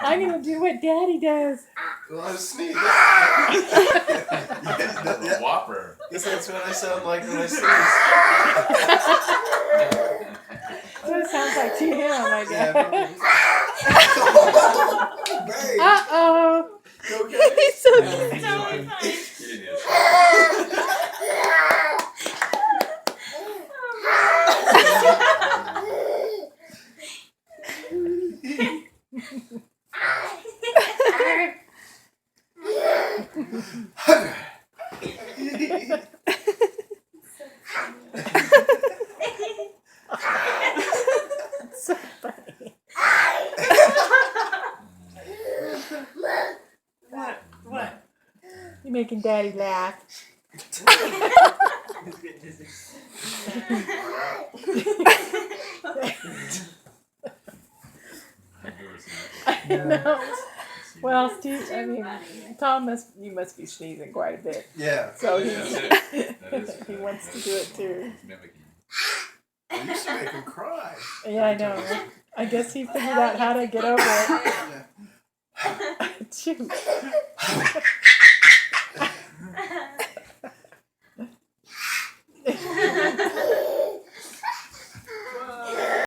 I'm gonna do what Daddy does. Well, I was sneezing. A whopper. Guess that's what I sound like when I sneeze. So it sounds like to him, I guess. Babe, Uh-oh. you okay? He's so It's totally fine. You didn't hear so funny. What? You're making Daddy laugh. No. Well, Steve, I mean, you must be sneezing quite a bit. Yeah. So That's it. That is he wants to do it too. It's mimicking. I used to make him cry. Yeah, I know. I guess he figured out how to get over it. Yeah. Shoot.